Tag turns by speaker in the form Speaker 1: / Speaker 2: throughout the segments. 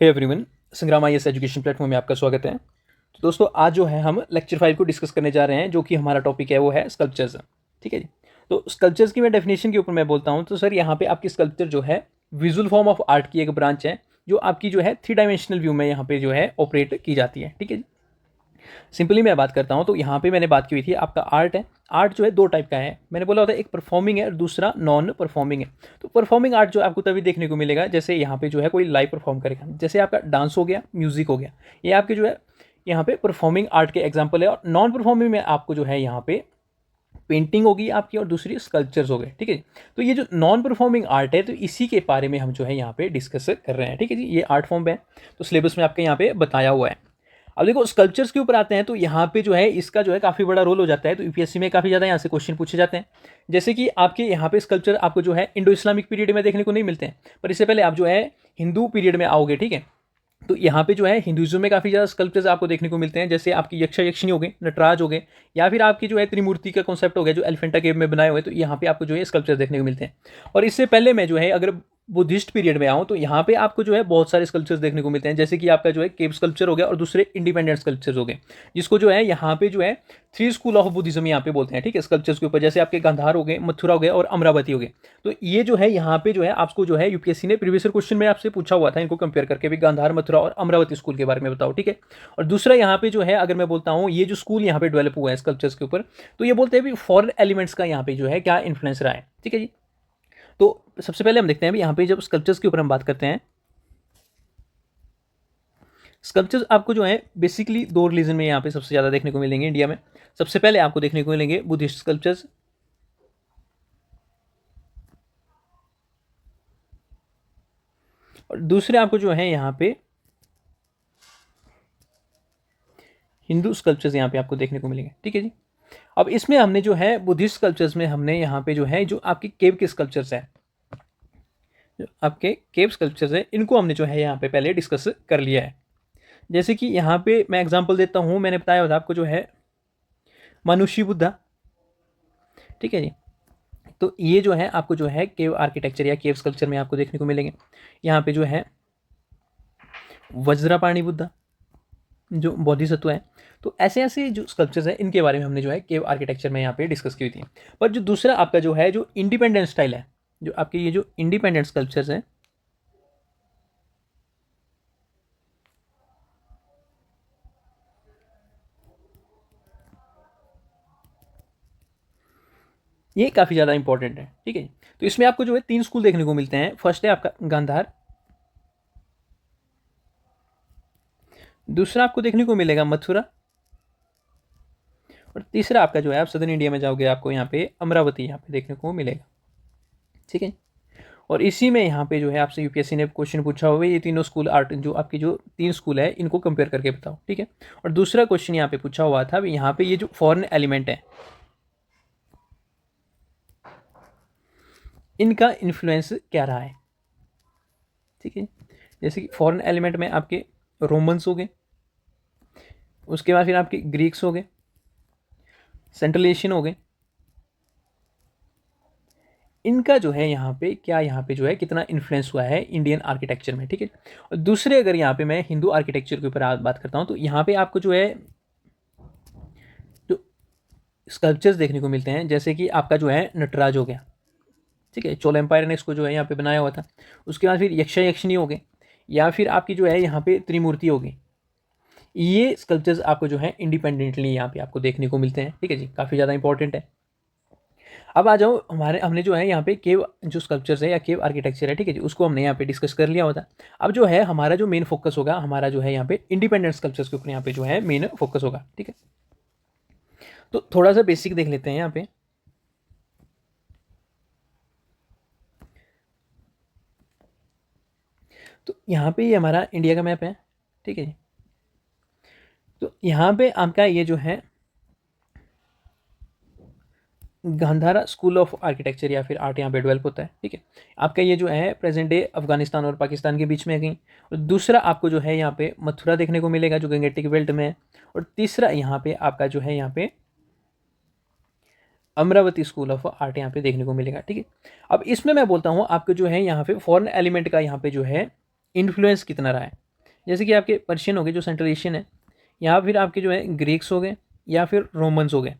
Speaker 1: Hey everyone, संग्राम IAS education platform में आपका स्वागत है। तो दोस्तों, आज जो है हम लेक्चर 5 को डिस्कस करने जा रहे हैं, जो कि हमारा टॉपिक है वो है स्कल्पचर्स। ठीक है जी। तो स्कल्पचर्स की मैं डेफिनेशन के ऊपर मैं बोलता हूँ तो सर यहाँ पे आपकी स्कल्पचर जो है विजुअल फॉर्म ऑफ आर्ट की एक ब्रांच है, जो आपकी जो है 3 डायमेंशनल व्यू में यहाँ पे जो है ऑपरेट की जाती है। ठीक है जी। सिंपली मैं बात करता हूँ तो यहाँ पे मैंने बात की हुई थी, आपका आर्ट है। आर्ट जो है दो टाइप का है, मैंने बोला होता है, एक परफॉर्मिंग है और दूसरा नॉन परफॉर्मिंग है। तो परफॉर्मिंग आर्ट जो आपको तभी देखने को मिलेगा जैसे यहाँ पे जो है कोई लाइव परफॉर्म करेगा, जैसे आपका डांस हो गया, म्यूजिक हो गया, ये आपके जो है यहाँ पे परफॉर्मिंग आर्ट के एग्जाम्पल है। और नॉन परफॉर्मिंग में आपको जो है यहाँ पे पेंटिंग होगी आपकी और दूसरी स्कल्पचर्स हो गए। ठीक है। तो ये जो नॉन परफॉर्मिंग आर्ट है, तो इसी के बारे में हम जो है यहाँ पे डिस्कस कर रहे हैं। ठीक है जी। ये आर्ट फॉर्म है, तो सिलेबस में आपके यहाँ पे बताया हुआ है। अब देखो स्कल्पचर्स के ऊपर आते हैं, तो यहाँ पे जो है इसका जो है काफ़ी बड़ा रोल हो जाता है। तो यूपीएससी में काफ़ी ज़्यादा यहाँ से क्वेश्चन पूछे जाते हैं। जैसे कि आपके यहाँ पे स्कल्पचर आपको जो है इंडो इस्लामिक पीरियड में देखने को नहीं मिलते हैं, पर इससे पहले आप जो है हिंदू पीरियड में आओगे। ठीक है। तो यहाँ पे जो है हिंदुइज्म में काफ़ी ज़्यादा स्कल्पचर्स आपको देखने को मिलते हैं, जैसे आपकी यक्षा यक्षिणी हो गए, नटराज हो गए, या फिर आपकी जो है त्रिमूर्ति का कॉन्सेप्ट हो गया जो एलिफेंटा केव में बनाए हुए। तो यहाँ पे आपको जो है स्कल्पचर देखने को मिलते हैं। और इससे पहले मैं जो है अगर बुद्धिस्ट पीरियड में आऊँ तो यहाँ पे आपको जो है बहुत सारे स्कल्पचर्स देखने को मिलते हैं, जैसे कि आपका जो है केव स्कल्पचर हो गया और दूसरे इंडिपेंडेंट स्कल्पचर्स हो गए, जिसको जो है यहाँ पे जो है 3 स्कूल ऑफ बुद्धिज्म यहाँ पे बोलते हैं। ठीक है। स्कल्पचर्स के ऊपर जैसे आपके गांधार हो गए, मथुरा हो गए और अमरावती हो गए। तो ये जो है यहाँ पे जो है आपको जो है यूपीएससी ने प्रीवियस क्वेश्चन में आपसे पूछा हुआ था, इनको कंपेयर करके भी गांधार, मथुरा और अमरावती स्कूल के बारे में बताओ। ठीक है। और दूसरा यहाँ पे जो है अगर मैं बोलता हूँ, ये जो स्कूल यहाँ पे डेवलप हुआ है स्कल्पचर्स के ऊपर, तो ये बोलते हैं भी फॉरेन एलिमेंट्स का यहाँ पे जो है क्या इन्फ्लुएंस रहा है। ठीक है जी। तो सबसे पहले हम देखते हैं भी यहाँ पे जब स्कल्पचर्स के ऊपर हम बात करते हैं, स्कल्पचर्स आपको जो है बेसिकली दो रिलीजन में यहाँ पे सबसे ज़्यादा देखने को मिलेंगे इंडिया में। सबसे पहले आपको देखने को मिलेंगे बुद्धिस्ट स्कल्पचर्स, और दूसरे आपको जो है यहाँ पे हिंदू स्कल्पचर्स यहाँ पे आपको देखने को मिलेंगे। ठीक है जी। अब इसमें हमने जो है बुद्धिस्ट स्कल्पचर्स में हमने यहाँ पे जो है जो आपकी केव के स्कल्पचर्स है, जो आपके केव स्कल्पचर्स है, इनको हमने जो है यहाँ पे पहले डिस्कस कर लिया है। जैसे कि यहाँ पे मैं एग्जांपल देता हूँ, मैंने बताया था आपको जो है मनुष्य बुद्धा। ठीक है जी। तो ये जो है आपको जो है केव आर्किटेक्चर या केव स्कल्पचर में आपको देखने को मिलेंगे। यहाँ पे जो है वज्रपाणी बुद्धा जो बोधिसत्व है। तो ऐसे ऐसे जो स्कल्पचर्स हैं, इनके बारे में हमने जो है केव आर्किटेक्चर में यहाँ पे डिस्कस की हुई थी। पर जो दूसरा आपका जो है जो इंडिपेंडेंट स्टाइल है, जो आपके ये जो इंडिपेंडेंट स्कल्पचर्स हैं, ये काफ़ी ज़्यादा इंपॉर्टेंट है। ठीक है। तो इसमें आपको जो है 3 स्कूल देखने को मिलते हैं। फर्स्ट है आपका गांधार, दूसरा आपको देखने को मिलेगा मथुरा, और तीसरा आपका जो है आप सदर्न इंडिया में जाओगे आपको यहाँ पे अमरावती यहाँ पे देखने को मिलेगा। ठीक है। और इसी में यहाँ पे जो है आपसे यूपीएससी ने क्वेश्चन पूछा हुआ है, ये तीनों स्कूल आर्ट जो आपकी जो 3 स्कूल है, इनको कंपेयर करके बताओ। ठीक है। और दूसरा क्वेश्चन यहाँ पे पूछा हुआ था, यहाँ पे ये जो फॉरेन एलिमेंट है, इनका इन्फ्लुएंस क्या रहा है। ठीक है। जैसे कि फॉरेन एलिमेंट में आपके रोमन्स हो गए, उसके बाद फिर आपके ग्रीक्स हो गए, सेंट्रल एशियन हो गए, इनका जो है यहाँ पे क्या, यहाँ पे जो है कितना इन्फ्लुएंस हुआ है इंडियन आर्किटेक्चर में। ठीक है। और दूसरे अगर यहाँ पे मैं हिंदू आर्किटेक्चर के ऊपर बात करता हूँ, तो यहाँ पे आपको जो है जो स्कल्पचर्स देखने को मिलते हैं, जैसे कि आपका जो है नटराज हो गया। ठीक है। चोल एम्पायर ने इसको जो है यहाँ पे बनाया हुआ था। उसके बाद फिर यक्षा यक्षिणी हो गए, या फिर आपकी जो है यहाँ पे त्रिमूर्ति हो गई। ये स्कल्पचर्स आपको जो है इंडिपेंडेंटली यहाँ पे आपको देखने को मिलते हैं। ठीक है जी। काफ़ी ज़्यादा इंपॉर्टेंट है। अब आ जाओ, हमने जो है यहाँ पे केव जो स्कल्पचर्स है या केव आर्किटेक्चर है, ठीक है जी, उसको हमने यहाँ पे डिस्कस कर लिया होता। अब जो है हमारा जो मेन फोकस होगा, हमारा जो है यहाँ पे इंडिपेंडेंट स्कल्पचर्स के ऊपर यहाँ पे जो है मेन फोकस होगा। ठीक है। तो थोड़ा सा बेसिक देख लेते हैं यहाँ पे। तो यहाँ पे ये हमारा इंडिया का मैप है। ठीक है जी। तो यहाँ पे आपका ये जो है गांधारा स्कूल ऑफ आर्किटेक्चर या फिर आर्ट यहाँ पे डेवलप होता है। ठीक है। आपका ये जो है प्रेजेंट डे अफगानिस्तान और पाकिस्तान के बीच में है कहीं। और दूसरा आपको जो है यहाँ पे मथुरा देखने को मिलेगा जो गंगेटिक बेल्ट में है। और तीसरा यहाँ पे आपका जो है यहाँ पे अमरावती स्कूल ऑफ आर्ट यहाँ पे देखने को मिलेगा। ठीक है। अब इसमें मैं बोलता हूँ आपको जो है यहाँ पे फॉरेन एलिमेंट का यहाँ पे जो है इन्फ्लुएंस कितना रहा है। जैसे कि आपके पर्शियन हो गए जो सेंट्रल एशियन है, या फिर आपके जो है ग्रीक्स हो गए, या फिर रोमन्स हो गए,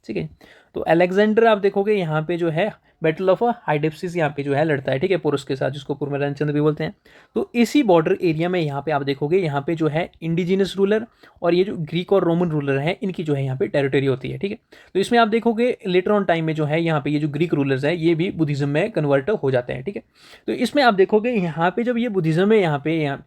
Speaker 1: ठीक है। तो अलेक्जेंडर आप देखोगे यहाँ पे जो है बैटल ऑफ हाइडेप्सिस यहाँ पे जो है लड़ता है, ठीक है, पोरस के साथ, जिसको पूर्व रणचंद्र भी बोलते हैं। तो इसी बॉर्डर एरिया में यहाँ पे आप देखोगे यहाँ पे जो है इंडिजिनस रूलर और ये जो ग्रीक और रोमन रूलर हैं इनकी जो है यहाँ पे टेरिटरी होती है, ठीक है। तो इसमें आप देखोगे लेटर ऑन टाइम में जो है यहाँ पे ये जो ग्रीक रूलर्स हैं ये भी बुद्धिज्म में कन्वर्ट हो जाते हैं, ठीक है। तो इसमें आप देखोगे यहाँ पे जब ये बुद्धिज्म में यहाँ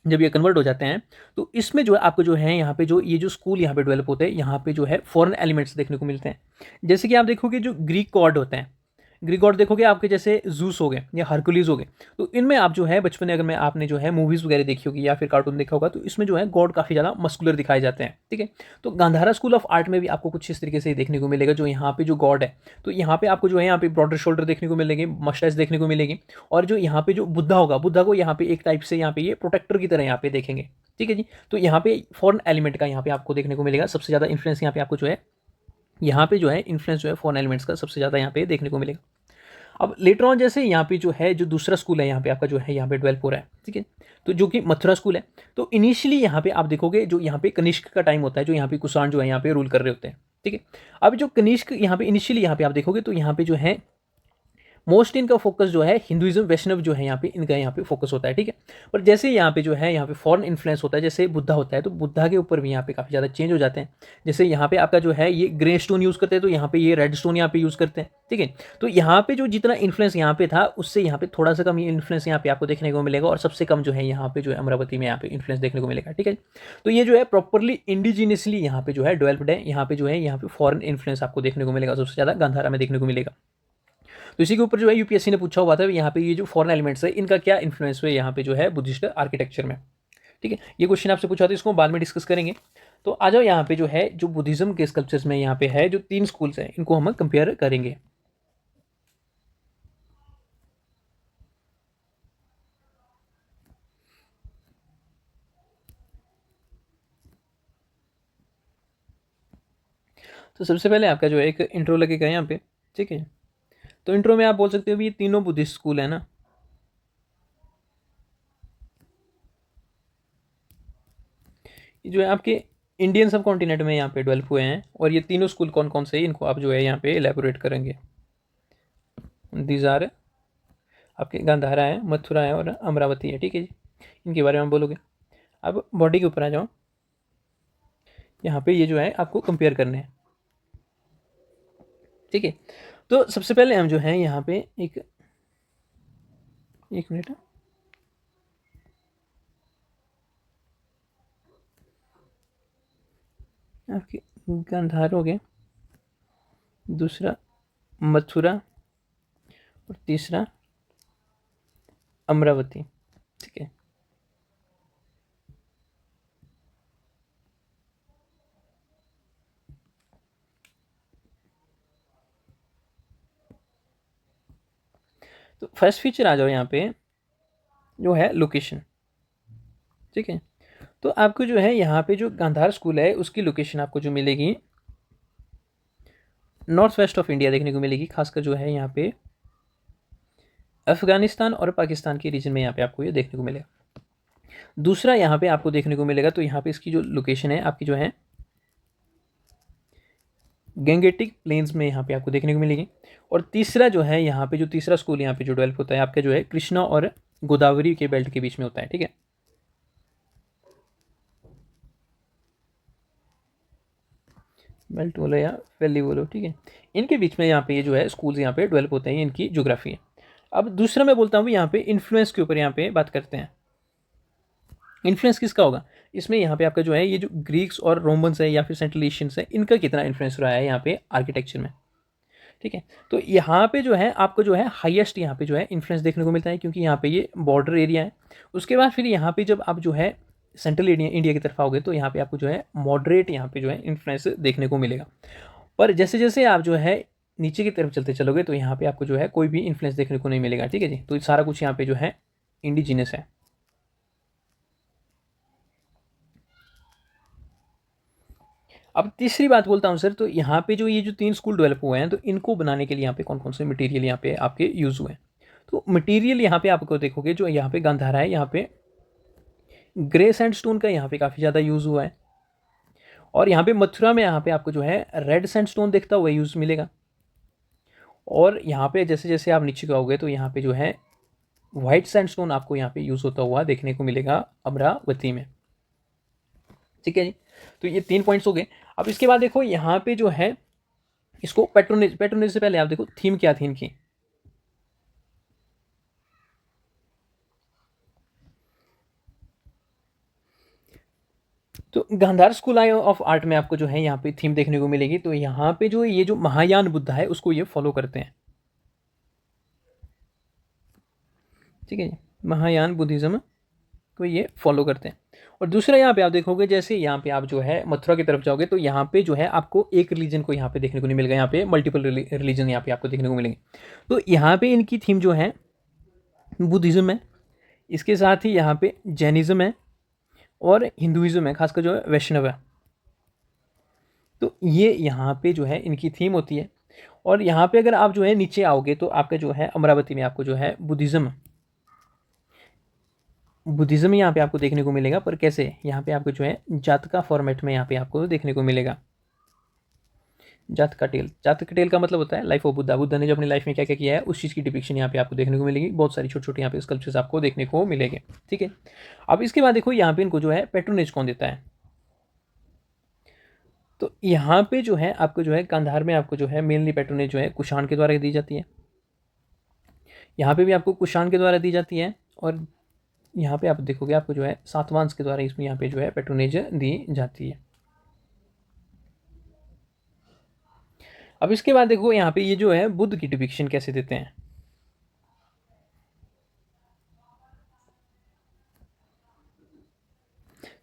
Speaker 1: जब ये कन्वर्ट हो जाते हैं तो इसमें जो है आपको जो है यहाँ पे जो ये जो स्कूल यहाँ पे डेवलप होते हैं, यहाँ पे जो है फॉरेन एलिमेंट्स देखने को मिलते हैं। जैसे कि आप देखोगे जो ग्रीक गॉड होते हैं, ग्रीक गॉड देखोगे आपके जैसे जूस हो गए या हरकुलिस हो गए, तो इनमें आप जो है बचपन में अगर मैं आपने जो है मूवीज़ वगैरह देखी होगी या फिर कार्टून देखा होगा तो इसमें जो है गॉड काफ़ी ज़्यादा मस्कुलर दिखाए जाते हैं, ठीक है। तो गांधारा स्कूल ऑफ आर्ट में भी आपको कुछ इस तरीके से देखने को मिलेगा, जो यहाँ पे जो गॉड है तो यहाँ पे आपको जो है यहाँ पे ब्रॉडर शोल्डर देखने को मिलेगी, मस्टाइज देखने को मिलेगी, और जो यहाँ पे जो बुद्धा होगा, बुद्धा को यहाँ पे एक टाइप से यहाँ पे ये प्रोटेक्टर की तरह यहाँ पे देखेंगे, ठीक है जी। तो यहाँ पे फॉरेन एलिमेंट का यहाँ पे आपको देखने को मिलेगा, सबसे ज़्यादा इन्फ्लुएंस यहाँ पे आपको जो है यहाँ पे जो है इन्फ्लुएंस जो है फॉरेन एलिमेंट्स का सबसे ज़्यादा यहाँ पे देखने को मिलेगा। अब लेटर ऑन जैसे यहाँ पे जो है जो दूसरा स्कूल है यहाँ पे आपका जो है यहाँ पे डेवलप हो रहा है, ठीक है, तो जो कि मथुरा स्कूल है। तो इनिशियली यहाँ पे आप देखोगे जो यहाँ पे कनिष्क का टाइम होता है, जो यहाँ पे कुषाण जो है यहाँ पे रूल कर रहे होते हैं, ठीक है। अब जो कनिष्क यहाँ पे इनिशियली यहाँ पे आप देखोगे तो यहाँ पे जो है मोस्ट इनका फोकस जो है हिंदुइज्म वैष्णव जो है यहाँ पे इनका यहाँ पे फोकस होता है, ठीक है। पर जैसे यहाँ पे जो है यहाँ पे फॉरेन इन्फ्लुएंस होता है, जैसे बुद्धा होता है तो बुद्धा के ऊपर भी यहाँ पे काफ़ी ज़्यादा चेंज हो जाते हैं। जैसे यहाँ पे आपका जो है ये ग्रे स्टोन यूज़ करते हैं तो यहाँ पे ये रेड स्टोन यहाँ पे यूज़ करते हैं, ठीक है। तो यहाँ पे जो जितना इन्फ्लुएंस यहाँ पे था उससे यहाँ पे थोड़ा सा कम इन्फ्लुएंस यहाँ पे आपको देखने को मिलेगा, और सबसे कम जो है यहाँ पे जो है अमरावती में यहाँ पे इन्फ्लुएंस देखने को मिलेगा, ठीक है। तो ये जो है प्रॉपरली इंडिजिनियसली यहाँ पे जो है डेवलप्ड है, यहाँ पे जो है यहाँ पे फॉरेन इन्फ्लुएंस आपको देखने को मिलेगा, सबसे ज़्यादा गांधारा में देखने को मिलेगा। तो इसी के ऊपर जो है यूपीएससी ने पूछा हुआ था यहाँ पे ये जो फॉरेन एलिमेंट्स है इनका क्या इन्फ्लुएंस हुआ यहाँ पे जो है बुद्धिस्ट आर्किटेक्चर में, ठीक है। ये क्वेश्चन आपसे पूछा था, इसको बाद में डिस्कस करेंगे। तो आ जाओ यहाँ पे जो है जो बुद्धिज्म के स्कल्पचर्स में यहाँ पे है जो 3 स्कूल्स हैं इनको हम कंपेयर करेंगे। तो सबसे पहले आपका जो है एक इंट्रो लगेगा यहाँ पे, ठीक है। तो इंट्रो में आप बोल सकते हो ये तीनों बुद्धिस्ट स्कूल है ना, ये जो है आपके इंडियन सब कॉन्टिनेंट में यहाँ पे डेवलप हुए हैं, और ये तीनों स्कूल कौन कौन से हैं इनको आप जो है यहाँ पे एलेबोरेट करेंगे। दीज आर आपके गांधारा है, मथुरा है और अमरावती है, ठीक है जी, इनके बारे में हम बोलोगे। अब बॉडी के ऊपर आ जाओ, यहाँ पे ये जो है आपको कंपेयर करने हैं, ठीक है। तो सबसे पहले हम जो है यहाँ पे एक मिनट, आपके गांधार हो गए, दूसरा मथुरा और तीसरा अमरावती, ठीक है। तो फर्स्ट फीचर आ जाओ यहाँ पे जो है लोकेशन, ठीक है। तो आपको जो है यहाँ पे जो गांधार स्कूल है उसकी लोकेशन आपको जो मिलेगी नॉर्थ वेस्ट ऑफ इंडिया देखने को मिलेगी, खासकर जो है यहाँ पे अफगानिस्तान और पाकिस्तान के रीजन में यहाँ पे आपको ये देखने को मिलेगा। दूसरा यहाँ पे आपको देखने को मिलेगा तो यहाँ पे इसकी जो लोकेशन है आपकी जो है गैंगेटिक प्लेन्स में यहाँ पे आपको देखने को मिलेगी। और तीसरा जो है यहाँ पे जो तीसरा स्कूल यहाँ पे जो डेवलप होता है आपका जो है कृष्णा और गोदावरी के बेल्ट के बीच में होता है, ठीक है। बेल्ट बोलो या वैली बोलो, ठीक है, इनके बीच में यहाँ पे ये जो है स्कूल्स यहाँ पे डेवलप होते हैं, इनकी ज्योग्राफी है। अब दूसरा मैं बोलता हूँ यहाँ पे इन्फ्लुएंस के ऊपर यहाँ पे बात करते हैं। इन्फ्लुएंस किसका होगा इसमें, यहाँ पे आपका जो है ये जो ग्रीक्स और रोमन्स है या फिर सेंट्रल एशियंस है इनका कितना इन्फ्लुएंस रहा है यहाँ पे आर्किटेक्चर में, ठीक है। तो यहाँ पे जो है आपको जो है हाईएस्ट यहाँ पे जो है इन्फ्लुएंस देखने को मिलता है, क्योंकि यहाँ पे ये बॉर्डर एरिया है। उसके बाद फिर यहाँ पे जब आप जो है सेंट्रल इंडिया की तरफ आओगे तो यहाँ पे आपको जो है मॉडरेट यहाँ पे जो है इन्फ्लुएंस देखने को मिलेगा। पर जैसे जैसे आप जो है नीचे की तरफ चलते चलोगे तो यहाँ पे आपको जो है कोई भी इन्फ्लुएंस देखने को नहीं मिलेगा, ठीक है जी। तो सारा कुछ यहाँ पे जो है इंडिजिनस है। अब तीसरी बात बोलता हूँ सर, तो यहाँ पे जो ये जो 3 स्कूल डेवलप हुए हैं तो इनको बनाने के लिए यहाँ पे कौन कौन से मटेरियल यहाँ पे आपके यूज़ हुए हैं। तो मटेरियल यहाँ पे आपको देखोगे जो यहाँ पे गांधारा है, यहाँ पे ग्रे सैंडस्टोन का यहाँ पे काफ़ी ज़्यादा यूज़ हुआ है। और यहाँ पे मथुरा में यहाँ पे आपको जो है रेड सैंडस्टोन दिखता हुआ यूज़ मिलेगा। और यहाँ पे जैसे जैसे आप नीचे जाओगे तो यहाँ पे जो है वाइट सैंडस्टोन आपको यहाँ पे यूज़ होता हुआ देखने को मिलेगा अमरावती में। ठीक है जी, तो ये 3 पॉइंट्स हो गए। अब इसके बाद देखो यहाँ पे जो है इसको पेट्रोनेज से पहले आप देखो थीम क्या थी इनकी। तो गांधार स्कूल ऑफ आर्ट में आपको जो है यहाँ पे थीम देखने को मिलेगी। तो यहाँ पे जो ये जो महायान बुद्ध है उसको ये फॉलो करते हैं। ठीक है जी, महायान बुद्धिज्म को ये फॉलो करते हैं। और दूसरा यहाँ पे आप देखोगे जैसे यहाँ पे आप जो है मथुरा की तरफ जाओगे तो यहाँ पे जो है आपको एक रिलीजन को यहाँ पे देखने को नहीं मिलेगा, यहाँ पे मल्टीपल रिलीजन यहाँ पे आपको देखने को मिलेंगे। तो यहाँ पे इनकी थीम जो है बुद्धिज्म है, इसके साथ ही यहाँ पे जैनिज्म है और हिंदुइज्म है, खासकर जो है वैष्णव है। तो ये यहाँ पे जो है इनकी थीम होती है। और यहाँ पे अगर आप जो है नीचे आओगे तो आपका जो है अमरावती में आपको जो है बुद्धिज्म यहाँ पे आपको देखने को मिलेगा। पर कैसे, यहाँ पे आपको जो है जातका फॉर्मेट में यहाँ पे आपको देखने को मिलेगा। जातका टेल का मतलब होता है लाइफ ऑफ बुद्धा ने जो अपनी लाइफ में क्या क्या किया है उस चीज़ की डिपिक्शन यहाँ पे आपको देखने को मिलेगी। बहुत सारी छोटे छोटे यहाँ पे स्कल्पचर्स आपको देखने को मिलेंगे। ठीक है, अब इसके बाद देखो यहाँ पे इनको जो है पेट्रोनेज कौन देता है। तो यहाँ पे जो है आपको जो है गांधार में आपको जो है मेनली पेट्रोनेज जो है कुषाण के द्वारा दी जाती है। यहाँ पे भी आपको कुषाण के द्वारा दी जाती है। और यहाँ पे आप देखोगे आपको जो है सातवांश के द्वारा इसमें यहाँ पे जो है पेट्रोनेज दी जाती है। अब इसके बाद देखो यहाँ पे ये जो है बुद्ध की डिपिक्शन कैसे देते हैं।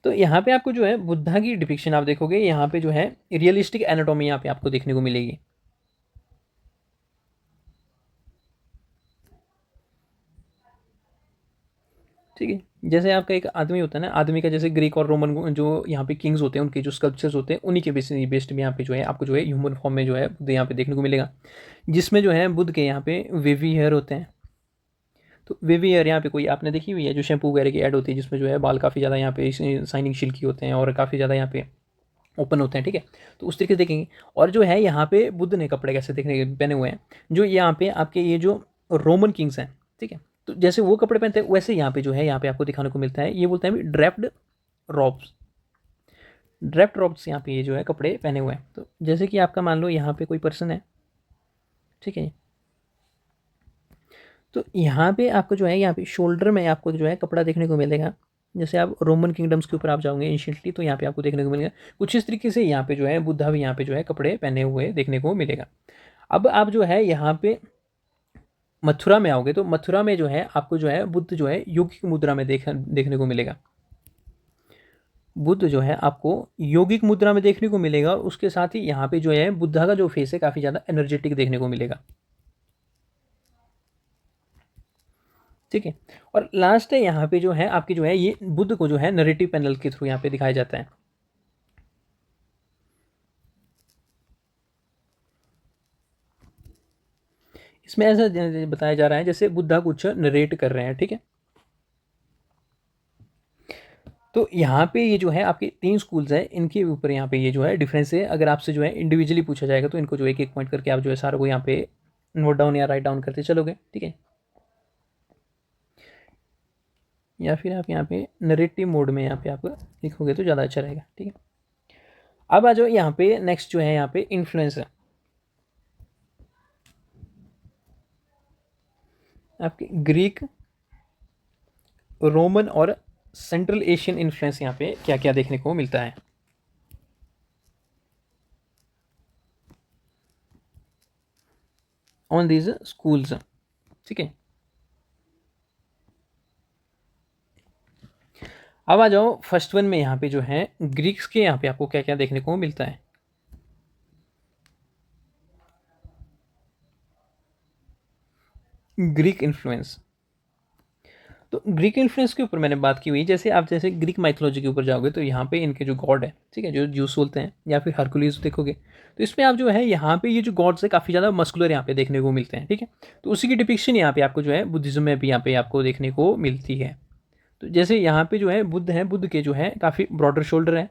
Speaker 1: तो यहाँ पे आपको जो है बुद्धा की डिपिक्शन आप देखोगे यहाँ पे जो है रियलिस्टिक एनाटॉमी यहाँ पे आपको देखने को मिलेगी। ठीक है, जैसे आपका एक आदमी होता है ना, आदमी का जैसे ग्रीक और रोमन जो यहाँ पे किंग्स होते हैं उनके जो स्कल्पचर्स होते हैं उन्हीं के बेस्ड में यहाँ पे जो है आपको जो है ह्यूमन फॉर्म में जो है बुद्ध यहाँ पे देखने को मिलेगा, जिसमें जो है बुद्ध के यहाँ पे वेवी हेयर होते हैं। तो वेवी हेयर यहाँ पे कोई आपने देखी हुई है जो शैम्पू वगैरह की ऐड होती है जिसमें जो है बाल काफ़ी ज़्यादा यहाँ पे शाइनिंग सिल्की होते हैं और काफ़ी ज़्यादा यहाँ पे ओपन होते हैं। ठीक है, तो उस तरीके से देखेंगे। और जो है यहाँ पे बुद्ध ने कपड़े कैसे देखने पहने हुए हैं, जो यहाँ पे आपके ये जो रोमन किंग्स हैं, ठीक है, तो जैसे वो कपड़े पहनते हैं वैसे यहाँ पे जो है यहाँ पे आपको दिखाने को मिलता है। ये बोलते हैं ड्रेप्ड रॉब्स यहाँ पे ये जो है कपड़े पहने हुए हैं। तो जैसे कि आपका मान लो यहाँ पे कोई पर्सन है, ठीक है, तो यहाँ पे आपको जो है यहाँ पे शोल्डर में आपको जो है कपड़ा देखने को मिलेगा। जैसे आप रोमन किंगडम्स के ऊपर आप जाओगे एंशियंटली तो यहाँ पे आपको देखने को मिलेगा कुछ इस तरीके से। यहाँ पे जो है बुद्धा भी यहाँ पे जो है कपड़े पहने हुए देखने को मिलेगा। अब आप जो है यहाँ पे मथुरा में आओगे तो मथुरा में जो है आपको जो है बुद्ध जो है यौगिक मुद्रा में देखने को मिलेगा। बुद्ध जो है आपको यौगिक मुद्रा में देखने को मिलेगा। और उसके साथ ही यहाँ पे जो है बुद्धा का जो फेस है काफ़ी ज़्यादा एनर्जेटिक देखने को मिलेगा। ठीक है, और लास्ट है यहाँ पे जो है आपकी जो है ये बुद्ध को जो है नरेटिव पैनल के थ्रू यहाँ पे दिखाया जाता है। इसमें ऐसा बताया जा रहा है जैसे बुद्धा कुछ नरेट कर रहे हैं। ठीक है, तो यहाँ पे ये जो है आपके 3 स्कूल्स है, इनके ऊपर यहाँ पे ये जो है डिफरेंस है। अगर आपसे जो है इंडिविजुअली पूछा जाएगा तो इनको जो एक एक पॉइंट करके आप जो है सारा को यहाँ पे नोट डाउन या राइट डाउन करते चलोगे। ठीक है, या फिर आप यहाँ पे नरेटिव मोड में यहाँ पे आप लिखोगे तो ज़्यादा अच्छा रहेगा। ठीक है, अब आ जाओ यहाँ पे नेक्स्ट जो है यहाँ पे इन्फ्लुएंस है आपके ग्रीक, रोमन और सेंट्रल एशियन इन्फ्लुएंस यहाँ पे क्या क्या देखने को मिलता है। On these schools. ठीक है, अब आ जाओ फर्स्ट वन में यहाँ पे जो है ग्रीक्स के यहाँ पे आपको क्या क्या देखने को मिलता है। ग्रीक इन्फ्लुएंस, तो ग्रीक इन्फ्लुएंस के ऊपर मैंने बात की हुई। जैसे आप जैसे ग्रीक माइथोलॉजी के ऊपर जाओगे तो यहाँ पे इनके जो गॉड है, ठीक है, जो ज्यूस बोलते हैं या फिर हरकुलिस देखोगे तो इसमें आप जो है यहाँ पे ये जो गॉड्स है काफ़ी ज़्यादा मस्कुलर यहाँ पे देखने को मिलते हैं। ठीक है, तो उसी की डिपिक्शन यहाँ पे आपको जो है बुद्धिज्म में भी यहाँ पे आपको देखने को मिलती है। तो जैसे यहाँ पे जो है बुद्ध है, बुद्ध के जो है काफ़ी ब्रॉडर शोल्डर है।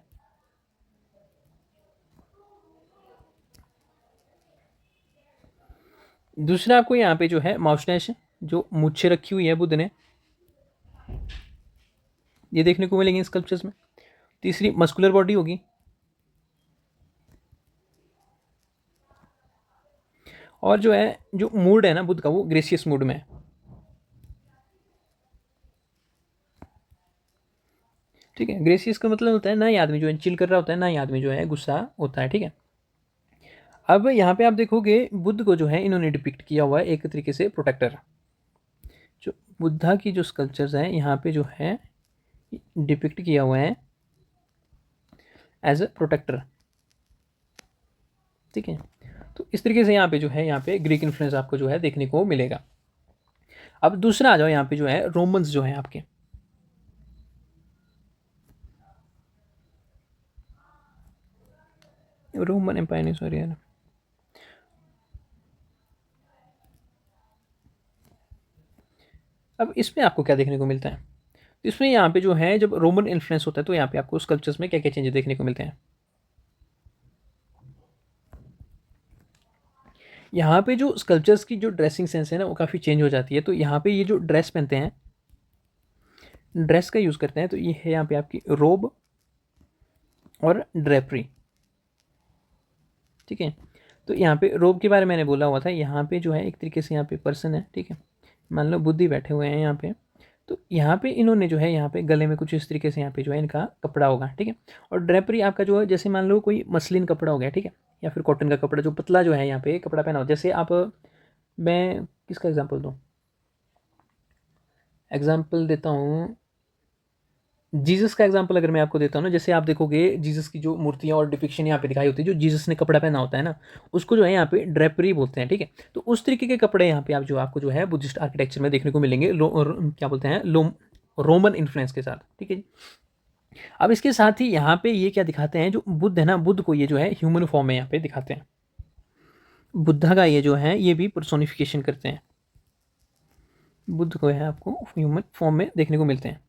Speaker 1: दूसरा आपको यहाँ पे जो है माउस्टैच, जो मूछें रखी हुई है बुद्ध ने, ये देखने को मिलेंगे स्कल्पचर्स में। तीसरी मस्कुलर बॉडी होगी। और जो है जो मूड है ना बुद्ध का, वो ग्रेसियस मूड में है। ठीक है, ग्रेसियस का मतलब होता है ना ही आदमी जो है चिल कर रहा होता है, ना ही आदमी जो है गुस्सा होता है। ठीक है, अब यहाँ पे आप देखोगे बुद्ध को जो है इन्होंने डिपिक्ट किया हुआ है एक तरीके से प्रोटेक्टर। जो बुद्धा की जो स्कल्पचर्स हैं यहाँ पे जो है डिपिक्ट किया हुआ है एज अ प्रोटेक्टर। ठीक है, तो इस तरीके से यहाँ पे जो है यहाँ पे ग्रीक इन्फ्लुएंस आपको जो है देखने को मिलेगा। अब दूसरा आ जाओ यहाँ पे जो है रोमन्स जो है आपके, रोमन एम्पायर नहीं, सॉरी यार, अब इसमें आपको क्या देखने को मिलता है? तो इसमें यहाँ पे जो है जब रोमन इन्फ्लुएंस होता है तो यहाँ पे आपको स्कल्पचर्स में क्या क्या चेंजेस देखने को मिलते हैं? यहाँ पे जो स्कल्पचर्स की जो ड्रेसिंग सेंस है ना वो काफ़ी चेंज हो जाती है। तो यहाँ पे ये जो ड्रेस पहनते हैं, ड्रेस का यूज़ करते हैं, तो ये है यहाँ पे आपकी रोब और ड्रेपरी। ठीक है, तो यहाँ पे रोब के बारे में मैंने बोला हुआ था। यहाँ पे जो है एक तरीके से यहाँ पे पर्सन है, ठीक है, मान लो बुद्धि बैठे हुए हैं यहाँ पे, तो यहाँ पे इन्होंने जो है यहाँ पे गले में कुछ इस तरीके से यहाँ पे जो है इनका कपड़ा होगा। ठीक है, और ड्रेपरी आपका जो है जैसे मान लो कोई मसलिन कपड़ा हो गया, ठीक है, या फिर कॉटन का कपड़ा जो पतला जो है यहाँ पे कपड़ा पहना हो। जैसे आप, मैं किसका एग्जाम्पल दूँ? एग्जाम्पल देता हूँ, जीसस का एग्जाम्पल अगर मैं आपको देता हूँ ना, जैसे आप देखोगे जीसस की जो मूर्तियाँ और डिपिक्शन यहाँ पे दिखाई होती है, जो जीसस ने कपड़ा पहना होता है ना, उसको जो है यहाँ पे ड्रेपरी बोलते हैं। ठीक है, तो उस तरीके के कपड़े यहाँ पे आप जो आपको जो है बुद्धिस्ट आर्किटेक्चर में देखने को मिलेंगे, क्या बोलते हैं, रोमन इन्फ्लुएंस के साथ। ठीक है जी, अब इसके साथ ही यहाँ पे ये क्या दिखाते हैं, जो बुद्ध है ना, बुद्ध को ये जो है ह्यूमन फॉर्म में यहाँ पे दिखाते हैं। बुद्धा का ये जो है ये भी पर्सोनिफिकेशन करते हैं, बुद्ध को है आपको ह्यूमन फॉर्म में देखने को मिलते हैं।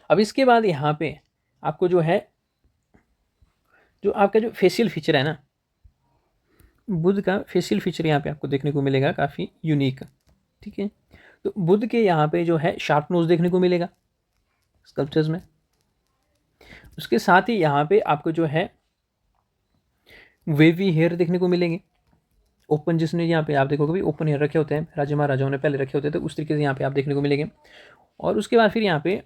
Speaker 1: अब इसके बाद यहाँ पे आपको जो है जो आपका जो फेशियल फीचर है ना, बुद्ध का फेशियल फीचर यहाँ पे आपको देखने को मिलेगा काफ़ी यूनिक। ठीक है, तो बुद्ध के यहाँ पे जो है शार्प नोज देखने को मिलेगा स्कल्पचर्स में। उसके साथ ही यहाँ पे आपको जो है वेवी हेयर देखने को मिलेंगे, ओपन, जिसने यहाँ पे आप देखोगे भी ओपन हेयर रखे होते हैं, राजा महाराजाओं ने पहले रखे होते थे, उस तरीके से यहाँ पे आप देखने को मिलेंगे। और उसके बाद फिर यहाँ पे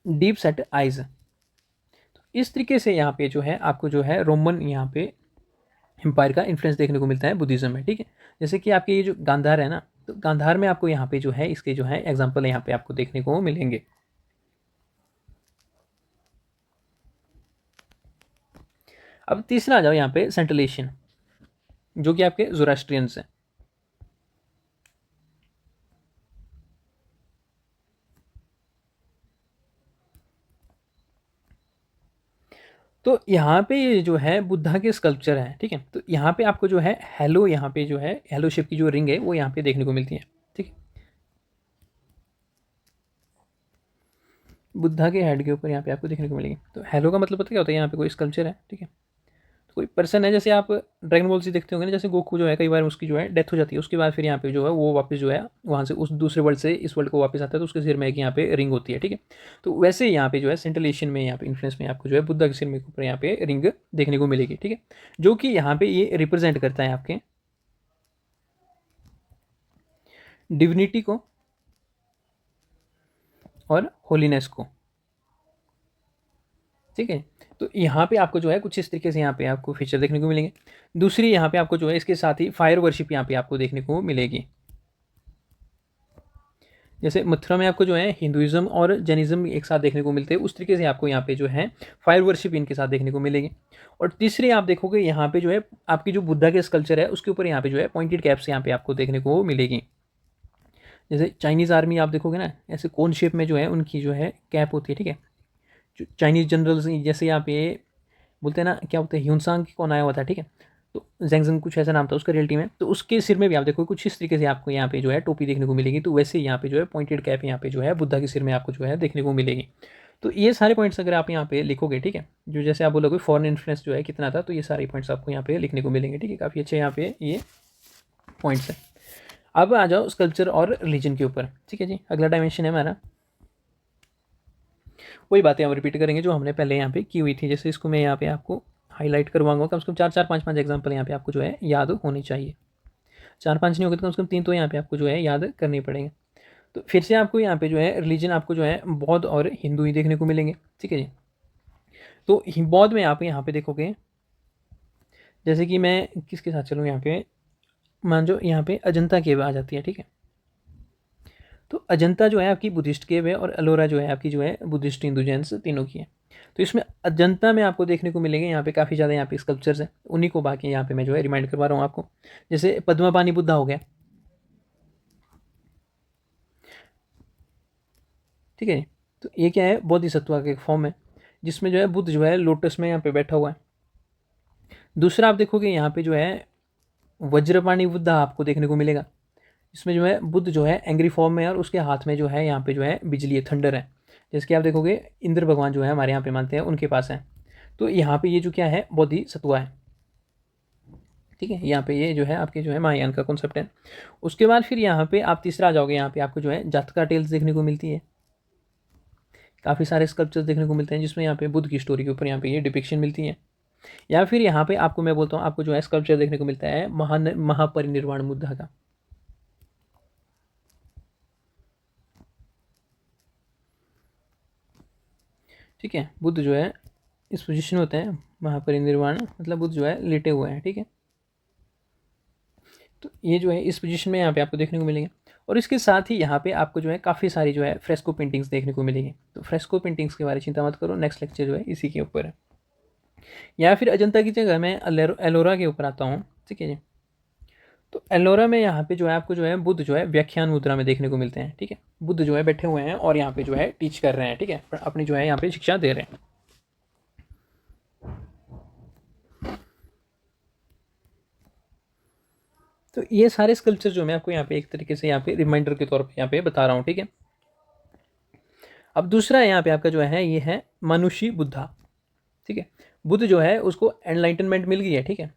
Speaker 1: डीप सेट आइज। तो इस तरीके से यहाँ पे जो है आपको जो है रोमन यहाँ पे एम्पायर का इन्फ्लुएंस देखने को मिलता है बुद्धिज्म में। ठीक है, जैसे कि आपके ये जो गांधार है ना, तो गांधार में आपको यहाँ पे जो है इसके जो है एग्जाम्पल यहाँ पे आपको देखने को मिलेंगे। अब तीसरा आ जाओ यहाँ पे सेंट्रल एशियन, जो कि आपके ज़ोरास्ट्रियंस हैं। तो यहाँ पे ये जो है बुद्धा के स्कल्पचर हैं। ठीक है, तो यहाँ पे आपको जो है हेलो, यहाँ पे जो है हेलो शेप की जो रिंग है वो यहाँ पे देखने को मिलती है। ठीक है, बुद्धा के हेड के ऊपर यहाँ पे आपको देखने को मिलेगी। तो हेलो का मतलब पता क्या होता है? यहाँ पे कोई स्कल्पचर है, ठीक है, तो कोई पर्सन है, जैसे आप ड्रैगन बॉल से देखते होंगे ना, जैसे गोकू जो है कई बार उसकी जो है डेथ हो जाती है, उसके बाद फिर यहाँ पे जो है वो वापस जो है वहाँ से उस दूसरे वर्ल्ड से इस वर्ल्ड को वापस आता है, तो उसके सिर में एक यहाँ पे रिंग होती है। ठीक है, तो वैसे यहाँ पे जो है सेंट्रल एशियन में यहाँ पे इन्फ्लुएंस में आपको जो है बुद्धा के सिर में ऊपर यहाँ पे रिंग देखने को मिलेगी। ठीक है, जो कि यहाँ पे ये रिप्रेजेंट करता है आपके डिविनिटी को और होलीनेस को। ठीक है, तो यहाँ पे आपको जो है कुछ इस तरीके से यहाँ पे आपको फीचर देखने को मिलेंगे। दूसरी यहाँ पे आपको जो है इसके साथ ही फायर वर्शिप यहाँ पे आपको देखने को मिलेगी। जैसे मथुरा में आपको जो है हिंदुइज्म और जैनिज्म एक साथ देखने को मिलते हैं, उस तरीके से आपको यहाँ पे जो है फायर वर्शिप इनके साथ देखने को मिलेगी। और तीसरी आप देखोगे यहाँ पे जो है आपकी जो बुद्धा के स्कल्पचर है उसके ऊपर यहाँ पे जो है पॉइंटेड कैप्स यहाँ पे आपको देखने को मिलेगी। जैसे चाइनीज़ आर्मी आप देखोगे ना, ऐसे कोन शेप में जो है उनकी जो है कैप होती है। ठीक है, जो चाइनीज़ जनरल्स, जैसे यहाँ पे बोलते हैं ना, क्या बोलते हैं, ह्यूनसांग कौन आया हुआ था, ठीक है, तो जैंगजंग कुछ ऐसा नाम था उसका रियलिटी में। तो उसके सिर में भी आप देखो कुछ इस तरीके से आपको यहाँ पे जो है टोपी देखने को मिलेगी। तो वैसे यहाँ पे जो है पॉइंटेड कैप यहाँ पे जो है बुद्धा के सिर में आपको जो है देखने को मिलेगी। तो ये सारे पॉइंट्स अगर आप यहाँ पे लिखोगे, ठीक है, जो जैसे आप बोलोगे फॉरेन इन्फ्लुएंस जो है कितना था, तो ये सारे पॉइंट्स आपको यहाँ पे लिखने को मिलेंगे। ठीक है, काफ़ी अच्छे यहाँ पे ये पॉइंट्स है। अब आ जाओ स्कल्पचर और रिलीजन के ऊपर। ठीक है जी, अगला डायमेंशन है हमारा, वही बातें हम रिपीट करेंगे जो हमने पहले यहाँ पे की हुई थी। जैसे इसको मैं यहाँ पे आपको हाईलाइट करवाऊंगा, कम से कम 4-4 5-5 एग्जाम्पल यहाँ पे आपको जो है याद होने चाहिए। 4-5 नहीं होगा तो कम से कम 3 तो यहाँ पे आपको जो है याद करने पड़ेंगे। तो फिर से आपको यहाँ पे जो है रिलीजन आपको जो है बौद्ध और हिंदू ही देखने को मिलेंगे। ठीक है जी, तो बौद्ध में आप यहाँ पे देखोगे, जैसे कि मैं किसके साथ चलूँ यहाँ पे, मान जो यहाँ पे अजंता केव आ जाती है। ठीक है, तो अजंता जो है आपकी बुद्धिस्ट केव है और अलोरा जो है आपकी जो है बुद्धिस्ट हिंदू जैन तीनों की है। तो इसमें अजंता में आपको देखने को मिलेंगे यहाँ पे काफ़ी ज़्यादा यहाँ पे स्कल्पचर्स हैं, उन्हीं को बाकी यहाँ पे मैं जो है रिमाइंड करवा रहा हूँ आपको। जैसे पद्मापानी बुद्धा हो गया। ठीक है, तो ये क्या है, बोधिसत्व का एक फॉर्म है जिसमें जो है बुद्ध जो है लोटस में यहाँ पे बैठा हुआ है। दूसरा आप देखोगे यहाँ पे जो है वज्रपाणी बुद्धा आपको देखने को मिलेगा। इसमें जो है बुद्ध जो है एंग्री फॉर्म में है और उसके हाथ में जो है यहाँ पे जो है बिजली है, थंडर है। जैसे कि आप देखोगे इंद्र भगवान जो है हमारे यहाँ पे मानते हैं उनके पास है। तो यहाँ पे ये जो क्या है बोधिसत्व है। ठीक है, यहाँ पे ये जो है आपके जो है महायान का कॉन्सेप्ट है। उसके बाद फिर यहाँ पे आप तीसरा आ जाओगे, यहाँ पे आपको जो है जातका टेल्स देखने को मिलती है। काफ़ी सारे स्कल्पचर्स देखने को मिलते हैं जिसमें यहाँ पे बुद्ध की स्टोरी के ऊपर यहाँ पे ये डिपिक्शन मिलती है। या फिर यहाँ पे आपको मैं बोलता हूँ आपको जो है स्कल्पचर देखने को मिलता है महापरिनिर्वाण बुद्धा का। ठीक है, बुद्ध जो है इस पोजीशन में होते हैं, महापरिनिर्वाण मतलब बुद्ध जो है लेटे हुए हैं। ठीक है, तो ये जो है इस पोजीशन में यहाँ पे आपको देखने को मिलेंगे। और इसके साथ ही यहाँ पे आपको जो है काफ़ी सारी जो है फ्रेस्को पेंटिंग्स देखने को मिलेंगी। तो फ्रेस्को पेंटिंग्स के बारे में चिंता मत करो, नेक्स्ट लेक्चर जो है इसी के ऊपर है। या फिर अजंता की जगह मैं एलोरा के ऊपर आता हूँ। ठीक है जी, तो एलोरा में यहाँ पे जो है आपको जो है बुद्ध जो है व्याख्यान मुद्रा में देखने को मिलते हैं। ठीक है, बुद्ध जो है बैठे हुए हैं और यहाँ पे जो है टीच कर रहे हैं। ठीक है, अपनी जो है यहाँ पे शिक्षा दे रहे हैं। तो ये सारे स्कल्पचर जो मैं आपको यहाँ पे एक तरीके से यहाँ पे रिमाइंडर के तौर पे यहाँ पे बता रहा हूँ। ठीक है, अब दूसरा यहाँ पे आपका जो है ये है मनुष्य बुद्धा। ठीक है, बुद्ध जो है उसको एनलाइटनमेंट मिल गई है। ठीक है,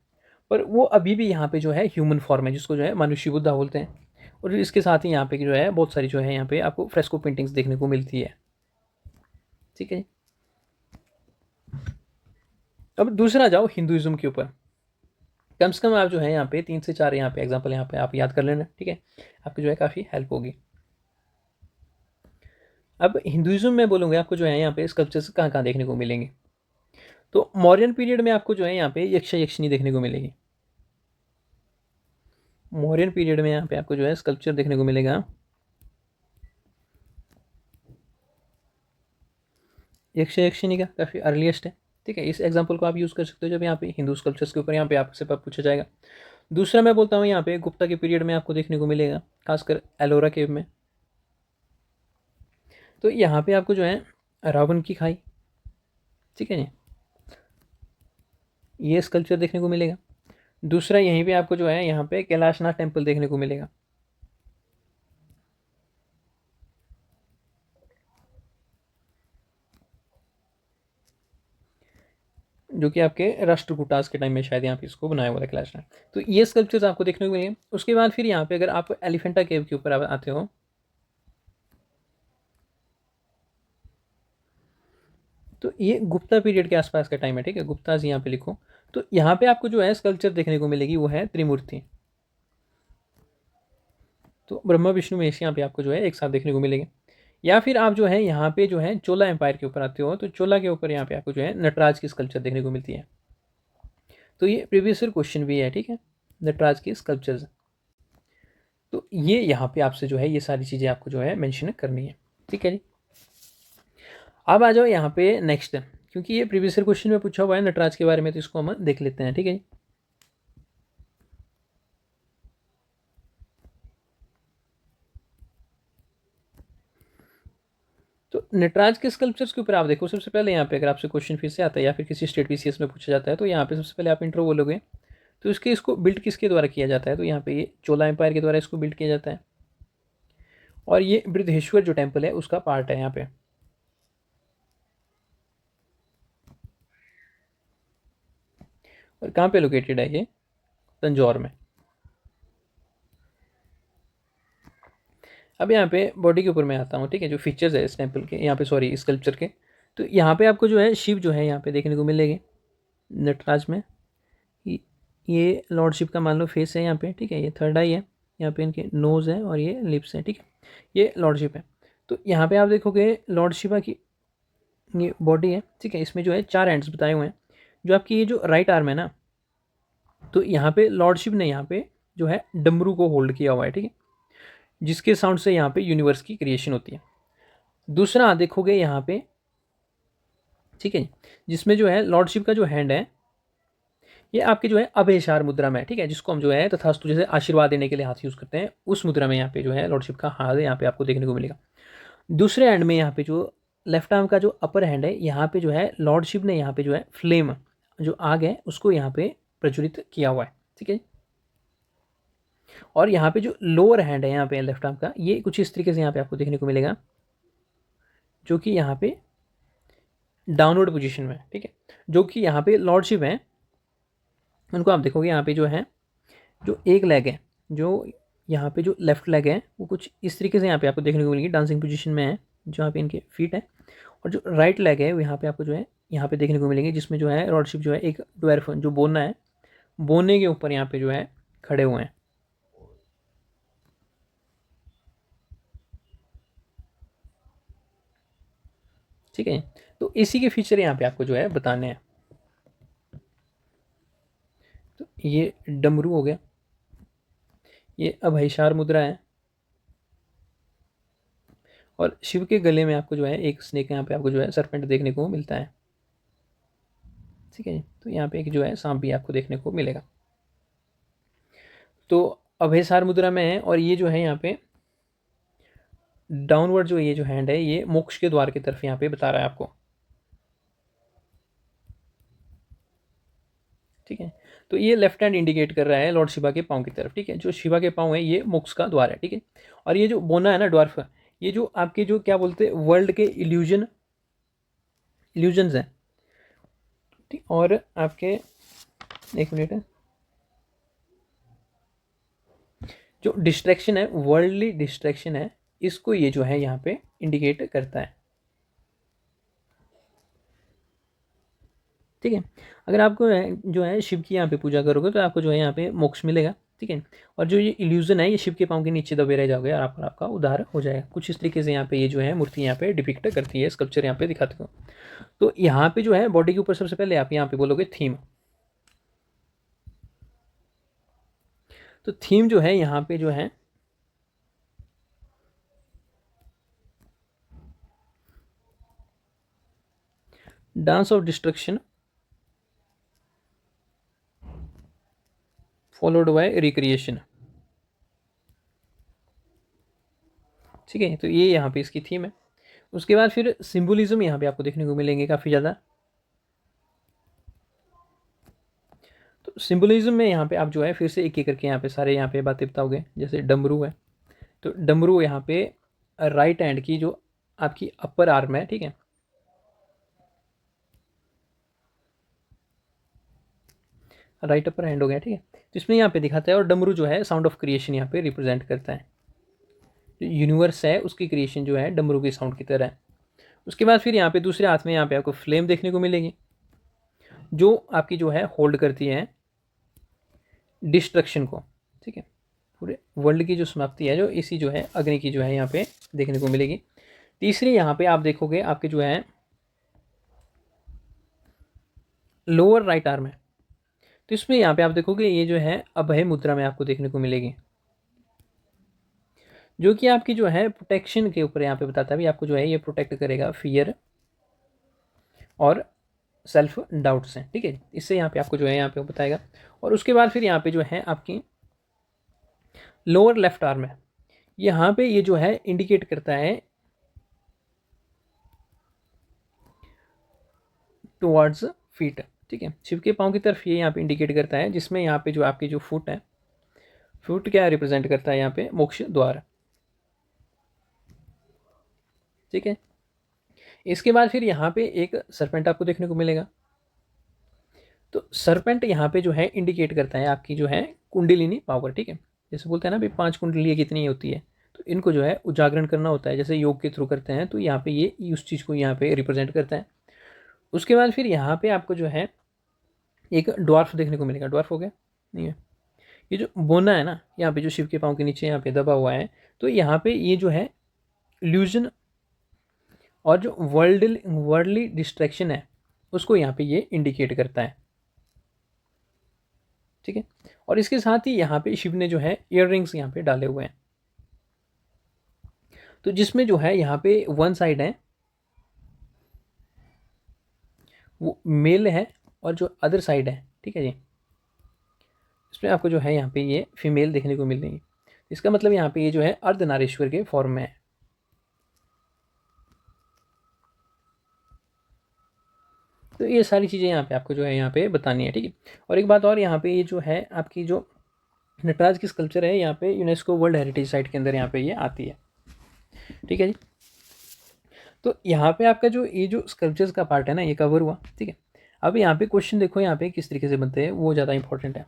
Speaker 1: पर वो अभी भी यहाँ पे जो है ह्यूमन फॉर्म है जिसको जो है मनुष्य बुद्धा बोलते हैं। और इसके साथ ही यहाँ पे जो है बहुत सारी जो है यहाँ पे आपको फ्रेस्को पेंटिंग्स देखने को मिलती है। ठीक है, अब दूसरा जाओ हिंदुइज्म के ऊपर। कम से कम आप जो है यहाँ पे 3 से 4 यहाँ पे एग्जाम्पल यहाँ पे आप याद कर लेना। ठीक है, आपकी जो है काफ़ी हेल्प होगी। अब हिंदुइज्म में बोलूँगा आपको जो है यहाँ पे स्कल्पचर्स कहाँ कहाँ देखने को मिलेंगे। तो मौर्यन पीरियड में आपको जो है यहाँ पे यक्षा यक्षिणी देखने को मिलेगी। मौर्यन पीरियड में यहाँ पे आपको जो है स्कल्पचर देखने को मिलेगा। यक्षा यक्षिणी का काफ़ी अर्लीस्ट है। ठीक है, इस एग्जाम्पल को आप यूज़ कर सकते हो जब यहाँ पे हिंदू स्कल्पचर्स के ऊपर यहाँ पे आपसे पूछा जाएगा। दूसरा मैं बोलता हूँ यहाँ पे गुप्ता के पीरियड में आपको देखने को मिलेगा, खासकर एलोरा केव में। तो यहाँ पे आपको जो है रावण की खाई, ठीक है, ये स्कल्पचर देखने को मिलेगा। दूसरा यहीं पे आपको जो है यहाँ पे कैलाशनाथ टेम्पल देखने को मिलेगा। जो कि आपके राष्ट्रकूटास के टाइम में शायद यहाँ पे इसको बनाया हुआ था कैलाशनाथ। तो ये स्कल्पचर्स आपको देखने को मिलेंगे। उसके बाद फिर यहाँ पे अगर आप एलिफेंटा केव के ऊपर आते हो, तो ये गुप्ता पीरियड के आसपास का टाइम है। ठीक है, गुप्ताज यहाँ पे लिखो। तो यहाँ पे आपको जो है स्कल्पचर देखने को मिलेगी वो है त्रिमूर्ति। तो ब्रह्मा विष्णु महेश यहाँ पे आपको जो है एक साथ देखने को मिलेंगे। या फिर आप जो है यहाँ पे जो है चोला एम्पायर के ऊपर आते हो, तो चोला के ऊपर यहाँ पे आपको जो है नटराज की स्कल्पचर देखने को मिलती है। तो ये प्रीवियस ईयर क्वेश्चन भी है। ठीक है, नटराज की स्कल्पचर्स। तो ये यहाँ पे आपसे जो है ये सारी चीज़ें आपको जो है मेंशन करनी है। ठीक है जी, अब आ जाओ यहाँ पे नेक्स्ट, क्योंकि ये प्रीवियस ईयर क्वेश्चन में पूछा हुआ है नटराज के बारे में, तो इसको हम देख लेते हैं। ठीक है जी, तो नटराज के स्कल्पचर्स के ऊपर आप देखो, सबसे पहले यहाँ पे अगर आपसे क्वेश्चन फिर से आता है या फिर किसी स्टेट पीसीएस में पूछा जाता है, तो यहाँ पे सबसे पहले आप इंट्रो बोलोगे, तो इसको बिल्ड किसके द्वारा किया जाता है, तो यहाँ पे ये चोला एम्पायर के द्वारा इसको बिल्ड किया जाता है। और ये बृहदेश्वर जो टेम्पल है उसका पार्ट है यहाँ पे। और कहाँ पे लोकेटेड है ये, तंजौर में। अब यहाँ पे बॉडी के ऊपर मैं आता हूँ, ठीक है, जो फीचर्स है इस टेम्पल के, यहाँ पे सॉरी इस स्कल्पचर के। तो यहाँ पे आपको जो है शिव जो है यहाँ पे देखने को मिलेंगे नटराज में। ये लॉर्ड शिव का मान लो फेस है यहाँ पे, ठीक है, ये थर्ड आई है, यहाँ पे इनके नोज़ है और ये लिप्स है, ठीक है, ये लॉर्ड शिव है। तो यहाँ पे आप देखोगे लॉर्ड शिवा की ये बॉडी है, ठीक है, इसमें जो है 4 हैंड्स बताए हुए हैं। जो आपकी ये जो राइट आर्म है ना, तो यहाँ पे लॉर्ड शिव ने यहाँ पे जो है डमरू को होल्ड किया हुआ है, ठीक है, जिसके साउंड से यहाँ पे यूनिवर्स की क्रिएशन होती है। दूसरा देखोगे यहाँ पे, ठीक है, जिसमें जो है लॉर्ड शिव का जो हैंड है ये आपके जो है अभयशार मुद्रा में है, ठीक है, जिसको हम जो है तथास्तु जैसे आशीर्वाद देने के लिए हाथ यूज़ करते हैं, उस मुद्रा में यहाँ पे जो है लॉर्ड शिव का हाथ यहाँ पे आपको देखने को मिलेगा। दूसरे हैंड में यहाँ पे जो लेफ्ट आर्म का जो अपर हैंड है, यहाँ पे जो है लॉर्ड शिव ने यहाँ पे जो है फ्लेम, जो आग है उसको यहाँ पे प्रज्वलित किया हुआ है, ठीक है। और यहाँ पे जो लोअर हैंड है यहाँ पे लेफ्ट आर्म का, ये कुछ इस तरीके से यहाँ पे आपको देखने को मिलेगा, जो कि यहाँ पे डाउनवर्ड पोजीशन में, ठीक है, जो कि यहाँ पे लॉर्ड शिव है, उनको आप देखोगे यहाँ पे जो है जो एक लेग है, जो यहाँ पे जो लेफ्ट लेग है वो कुछ इस तरीके से यहाँ पे आपको देखने को मिलेगी, डांसिंग पोजीशन में है, जहाँ पे इनके फीट है। और जो राइट लेग है वो यहाँ पे आपको जो है यहाँ पे देखने को मिलेंगे, जिसमें जो है लॉर्ड शिव जो है एक ड्वार्फ जो बोना है, बोने के ऊपर यहाँ पे जो है खड़े हुए हैं, ठीक है। तो इसी के फीचर यहाँ पे आपको जो है बताने हैं। तो ये डमरू हो गया, ये अभयशार मुद्रा है, और शिव के गले में आपको जो है एक स्नेक यहाँ पे आपको जो है सरपेंट देखने को मिलता है, ठीक है। तो यहाँ पे एक जो है सांप भी आपको देखने को मिलेगा। तो अभयसार मुद्रा में है, और ये जो है यहाँ पे डाउनवर्ड जो ये जो हैंड है ये मोक्ष के द्वार की तरफ यहाँ पे बता रहा है आपको, ठीक है। तो ये लेफ्ट हैंड इंडिकेट कर रहा है लॉर्ड शिवा के पाँव की तरफ, ठीक है, जो शिवा के पाँव है ये मोक्ष का द्वार है, ठीक है। और ये जो बोना है ना ड्वार्फ, ये जो आपके जो क्या बोलते हैं वर्ल्ड के इल्यूजन्स हैं, ठीक। और आपके एक मिनट है, जो डिस्ट्रैक्शन है, वर्ल्डली डिस्ट्रैक्शन है, इसको ये जो है यहाँ पे इंडिकेट करता है, ठीक है। अगर आपको जो है शिव की यहाँ पे पूजा करोगे तो आपको जो है यहाँ पे मोक्ष मिलेगा, ठीक है। और जो ये इल्यूजन है ये शिव के पाँव के नीचे दबे रह जाओगे और आपका उद्धार हो जाएगा। कुछ इस तरीके से यहाँ पे ये जो है मूर्ति यहाँ पे डिपिक्ट करती है, स्कल्पचर यहाँ पे दिखाते हो। तो यहाँ पे जो है बॉडी के ऊपर सबसे पहले आप यहाँ पे बोलोगे थीम। तो थीम जो है यहाँ पे जो है dance of destruction followed by recreation, ठीक है। तो ये यहाँ पे इसकी थीम है। उसके बाद फिर सिंबलिज्म यहाँ पे आपको देखने को मिलेंगे काफ़ी ज़्यादा। तो सिंबलिज्म में यहाँ पे आप जो है फिर से एक एक करके यहाँ पे सारे यहाँ पे बातें बताओगे। जैसे डमरू है, तो डमरू यहाँ पे राइट हैंड की जो आपकी अपर आर्म है, ठीक है, राइट अपर हैंड हो गया, ठीक है। तो इसमें यहाँ पे दिखाता है, और डमरू जो है साउंड ऑफ क्रिएशन यहाँ पे रिप्रेजेंट करता है। जो यूनिवर्स है उसकी क्रिएशन जो है डमरू के साउंड की तरह है। उसके बाद फिर यहाँ पे दूसरे हाथ में यहाँ पे आपको फ्लेम देखने को मिलेगी, जो आपकी जो है होल्ड करती है डिस्ट्रक्शन को, ठीक है। पूरे वर्ल्ड की जो समाप्ति है जो इसी जो है अग्नि की जो है यहाँ पे देखने को मिलेगी। तीसरी यहाँ पे आप देखोगे आपके जो है लोअर राइट आर्म है, तो इसमें यहाँ पे आप देखोगे ये जो है अभय मुद्रा में आपको देखने को मिलेगी, जो कि आपकी जो है प्रोटेक्शन के ऊपर यहाँ पे बताता है भी आपको जो है ये प्रोटेक्ट करेगा फियर और सेल्फ डाउट से, ठीक है। इससे यहाँ पे आपको जो है यहाँ पे बताएगा। और उसके बाद फिर यहाँ पे जो है आपकी लोअर लेफ्ट आर्म है, यहाँ पे ये जो है इंडिकेट करता है टुवर्ड्स फीट, ठीक है। शिव के पाँव की तरफ ये यहाँ पे इंडिकेट करता है, जिसमें यहाँ पे जो आपकी जो फुट है, फुट क्या रिप्रेजेंट करता है यहाँ पे, मोक्ष द्वार। ठीक है। इसके बाद फिर यहाँ पे एक सरपेंट आपको देखने को मिलेगा। तो सरपेंट यहाँ पे जो है इंडिकेट करता है आपकी जो है कुंडलिनी पावर। ठीक है। जैसे बोलते हैं ना भाई 5 कुंडलियाँ कितनी होती है, तो इनको जो है उजागरण करना होता है, जैसे योग के थ्रू करते हैं, तो यहाँ पे ये उस चीज़ को यहाँ पे रिप्रेजेंट करता है। उसके बाद फिर यहाँ पे आपको जो है एक ड्वार्फ देखने को मिलेगा। ड्वार्फ हो गया नहीं है, ये जो बोना है ना यहाँ पे, जो शिव के पाँव के नीचे यहाँ पे दबा हुआ है, तो यहाँ पे ये जो है इल्यूजन और जो वर्ल्डली डिस्ट्रैक्शन है उसको यहाँ पे ये इंडिकेट करता है। ठीक है। और इसके साथ ही यहाँ पे शिव ने जो है ईयर रिंग्स यहाँ पे डाले हुए हैं, तो जिसमें जो है यहाँ पे वन साइड है वो मेल है और जो अदर साइड है, ठीक है जी, इसमें आपको जो है यहाँ पे ये फीमेल देखने को मिल रही है। इसका मतलब यहाँ पे ये जो है अर्धनारीश्वर के फॉर्म में है। तो ये सारी चीज़ें यहाँ पे आपको जो है यहाँ पे बतानी है। ठीक है। और एक बात और, यहाँ पे ये जो है आपकी जो नटराज की स्कल्पचर है यहाँ पे यूनेस्को वर्ल्ड हेरिटेज साइट के अंदर यहाँ पे ये आती है। ठीक है जी। तो यहाँ पे आपका जो ये जो स्कल्पचर्स का पार्ट है ना ये कवर हुआ। ठीक है। अब यहाँ पे क्वेश्चन देखो यहाँ पे किस तरीके से बनते हैं, वो ज़्यादा इंपॉर्टेंट है।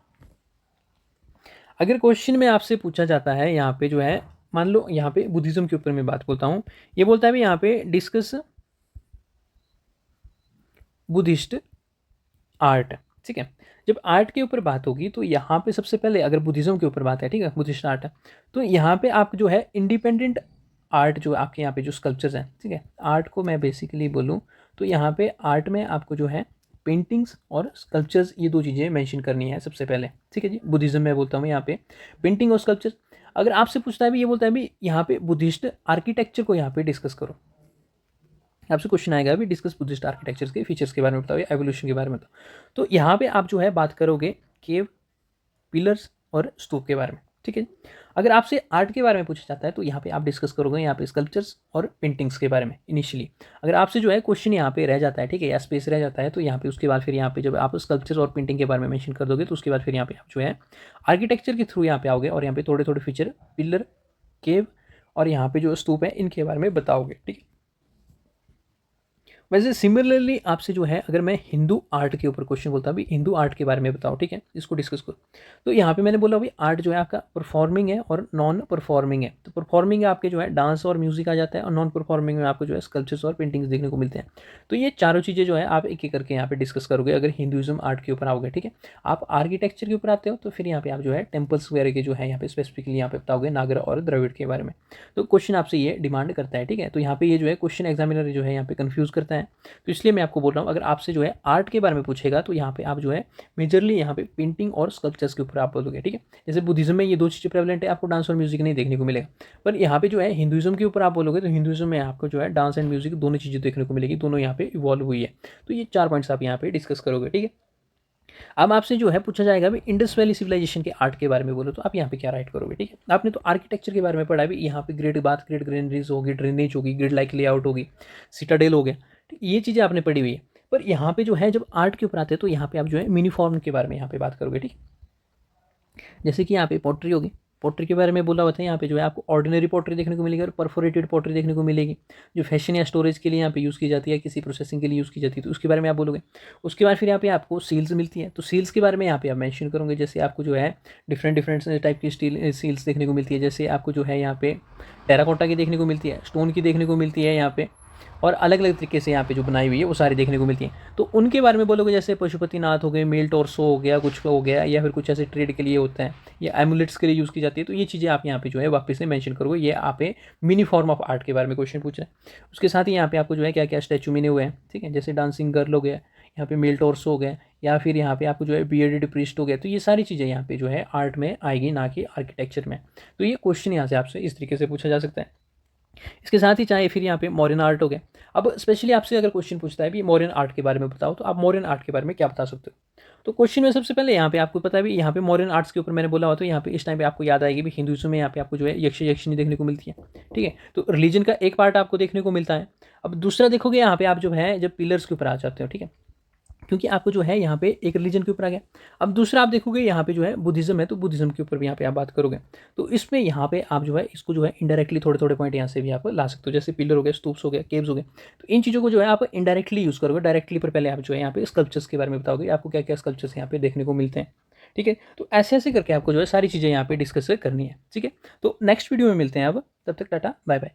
Speaker 1: अगर क्वेश्चन में आपसे पूछा जाता है यहाँ पे जो है, मान लो यहाँ पे बुद्धिज्म के ऊपर मैं बात बोलता हूँ, ये बोलता है भी यहाँ पे डिस्कस बुद्धिस्ट आर्ट। ठीक है। जब आर्ट के ऊपर बात होगी तो यहाँ पे सबसे पहले अगर बुद्धिज्म के ऊपर बात है, ठीक है, बुद्धिस्ट आर्ट है, तो यहाँ पे आप जो है इंडिपेंडेंट आर्ट जो आपके यहाँ पे जो स्कल्पचर्स हैं, ठीक है, आर्ट को मैं बेसिकली बोलूँ तो यहाँ पे आर्ट में आपको जो है पेंटिंग्स और स्कल्पचर्स, ये दो चीज़ें मेंशन करनी है सबसे पहले। ठीक है जी। बुद्धिज्म में बोलता हूँ यहाँ पे पेंटिंग और स्कल्पचर। अगर आपसे पूछता है भी, ये बोलता है भी यहाँ पे बुद्धिस्ट आर्किटेक्चर को यहाँ पे डिस्कस करो, आपसे क्वेश्चन आएगा अभी डिस्कस बुद्धिस्ट आर्किटेक्चर के फीचर्स के बारे में बताओ या एवोल्यूशन के बारे में बताओ, तो यहाँ पे आप जो है बात करोगे केव, पिलर्स और स्तूप के बारे में। ठीक है। अगर आपसे आर्ट के बारे में पूछा जाता है तो यहाँ पे आप डिस्कस करोगे यहाँ पे स्कल्पचर्स और पेंटिंग्स के बारे में इनिशियली। अगर आपसे जो है क्वेश्चन यहाँ पे रह जाता है, ठीक है, या स्पेस रह जाता है, तो यहाँ पे उसके बाद फिर यहाँ पे जब आप स्कल्पचर्स और पेंटिंग के बारे में मेंशन कर दोगे तो उसके बाद फिर यहाँ पे आप जो है आर्किटेक्चर के थ्रू यहाँ पे आओगे और यहाँ पे थोड़े थोड़े फीचर पिलर, केव और यहाँ पे जो स्तूप है इनके बारे में बताओगे। ठीक है। वैसे सिमिलरली आपसे जो है अगर मैं हिंदू आर्ट के ऊपर क्वेश्चन बोलता भी हिंदू आर्ट के बारे में बताओ, ठीक है, इसको डिस्कस करो, तो यहाँ पे मैंने बोला भाई आर्ट जो है आपका परफॉर्मिंग है और नॉन परफॉर्मिंग है। तो परफॉर्मिंग आपके जो है डांस और म्यूजिक आ जाता है और नॉन परफॉर्मिंग में आपको जो है स्कल्पचर्स और पेंटिंग्स देखने को मिलते हैं। तो ये चारों चीज़ें जो है आप एक एक करके यहाँ पे डिस्कस करोगे अगर हिंदुइज्म आर्ट के ऊपर आओगे। ठीक है। आप आर्किटेक्चर के ऊपर आते हो तो फिर यहाँ पे आप जो है टेम्पल्स वगैरह के जो है यहाँ पे स्पेसिफिकली यहाँ पे बताओगे नागर और द्रविड़ के बारे में। तो क्वेश्चन आपसे ये डिमांड करता है। ठीक है। तो यहाँ पे ये जो है क्वेश्चन एग्जामिनर जो है यहाँ पे कंफ्यूज करता है, तो इसलिए मैं आपको बोल रहा हूँ अगर आपसे जो है आर्ट के बारे में पूछेगा तो यहाँ पे आप जो है मेजरली यहाँ पे पेंटिंग और स्कल्पचर्स के ऊपर आप बोलोगे। ठीक है। जैसे बुद्धिज्म में ये दो चीज़ें प्रेवलेंट है, आपको डांस और म्यूजिक नहीं देखने को मिलेगा, पर यहाँ पे जो है हिंदुइज्म के ऊपर आप बोलोगे तो हिंदुइज्म में आपको जो है डांस एंड म्यूजिक दोनों चीज़ें देखने को मिलेगी, दोनों यहाँ पे इवॉल्व हुई है। तो ये 4 पॉइंट्स आप यहाँ पे डिस्कस करोगे। ठीक है। अब आपसे जो है पूछा जाएगा भी इंडस वैली सिविलाइजेशन के आर्ट के बारे में बोलो तो आप यहाँ पे क्या राइट करोगे। ठीक है। आपने तो आर्किटेक्चर के बारे में पढ़ा भी, यहाँ पे ग्रेड बात, ग्रेड ग्रीनरीज होगी, ड्रेनेज होगी, ग्रिड लाइक लेआउट होगी, सिटाडेल हो गया, ये चीज़ें आपने पढ़ी हुई है। पर यहाँ पे जो है जब आर्ट के ऊपर आते हैं तो यहाँ पे आप जो है यूनिफॉर्म के बारे में यहाँ पे बात करोगे। ठीक। जैसे कि यहाँ पे पोट्री होगी, पोट्री के बारे में बोला हुआ था, यहाँ पे जो है आपको ऑर्डिनरी पोट्री देखने को मिलेगी और परफोरेटेड पोट्री देखने को मिलेगी, जो फैशन या स्टोरेज के लिए यहाँ पे यूज़ की जाती है, किसी प्रोसेसिंग के लिए यूज़ की जाती है, तो उसके बारे में आप बोलोगे। उसके बाद फिर यहाँ पे आपको सील्स मिलती है, तो सील्स के बारे में यहाँ पे आप मेंशन करोगे। जैसे आपको जो है डिफरेंट डिफरेंट टाइप की स्टील सील्स देखने को मिलती है, जैसे आपको जो है यहाँ पे टेराकोटा की देखने को मिलती है, स्टोन की देखने को मिलती है यहाँ पे, और अलग अलग तरीके से यहाँ पे जो बनाई हुई है वो सारी देखने को मिलती हैं। तो उनके बारे में बोलोगे, जैसे पशुपतिनाथ हो गए, मेल टॉर्सो हो गया, कुछ हो गया, या फिर कुछ ऐसे ट्रेड के लिए होता है या एमुलेट्स के लिए यूज़ की जाती है। तो ये चीज़ें आप यहाँ पे जो है वापस से मेंशन करोगे। ये आप मिनी फॉर्म ऑफ आर्ट के बारे में क्वेश्चन पूछ रहे हैं। उसके साथ ही यहाँ पे आपको जो है क्या क्या स्टैचू मिने हुए हैं, ठीक है, जैसे डांसिंग गर्ल हो गया, यहाँ पे मेल टॉर्सो हो गया, या फिर यहाँ पे आपको जो है बियर्डेड प्रीस्ट हो गया। तो ये सारी चीज़ें यहाँ पे जो है आर्ट में आएगी, ना कि आर्किटेक्चर में। तो ये क्वेश्चन यहाँ से आपसे इस तरीके से पूछा जा सकता है। इसके साथ ही चाहे फिर यहाँ पे मॉडर्न आर्ट हो गया। अब स्पेशली आपसे अगर क्वेश्चन पूछता है भी मॉडर्न आर्ट के बारे में बताओ, तो आप मॉडर्न आर्ट के बारे में क्या बता सकते हो। तो क्वेश्चन में सबसे पहले यहाँ पे आपको पता है भी यहाँ पे मॉडर्न आर्ट्स के ऊपर मैंने बोला हुआ, तो यहाँ पे इस टाइम पे आपको याद आएगी भी हिंदुइज्म में यहाँ पे आपको जो है यक्षिनी देखने को मिलती है। ठीक है। तो रिलीजन का एक पार्ट आपको देखने को मिलता है। अब दूसरा देखोगे यहाँ पे आप जो है जब पिलर्स के ऊपर आ जाते हो, ठीक है, क्योंकि आपको जो है यहाँ पे एक रिलीजन के ऊपर आ गया। अब दूसरा आप देखोगे यहाँ पे जो है बुद्धिज़्म है, तो बुद्धिज़्म के ऊपर भी यहाँ पे आप बात करोगे, तो इसमें यहाँ पे आप जो है इसको जो है इनडायरेक्टली थोड़े-थोड़े पॉइंट यहाँ से भी आप ला सकते हो, जैसे पिलर हो गए, स्तूप्स हो गए, केव्स हो गए। तो इन चीज़ों को जो है आप इनडायरेक्टली यूज़ करोगे, डायरेक्टली पर पहले आप जो है यहाँ पे स्कल्पचर्स के बारे में बताओगे, आपको क्या-क्या स्कल्पचर्स यहाँ पे देखने को मिलते हैं। ठीक है, तो ऐसे-ऐसे करके आपको जो है सारी चीज़ें यहाँ पे डिस्कस करनी है। ठीक है, तो नेक्स्ट वीडियो में मिलते हैं अब, तब तक टाटा, बाय-बाय।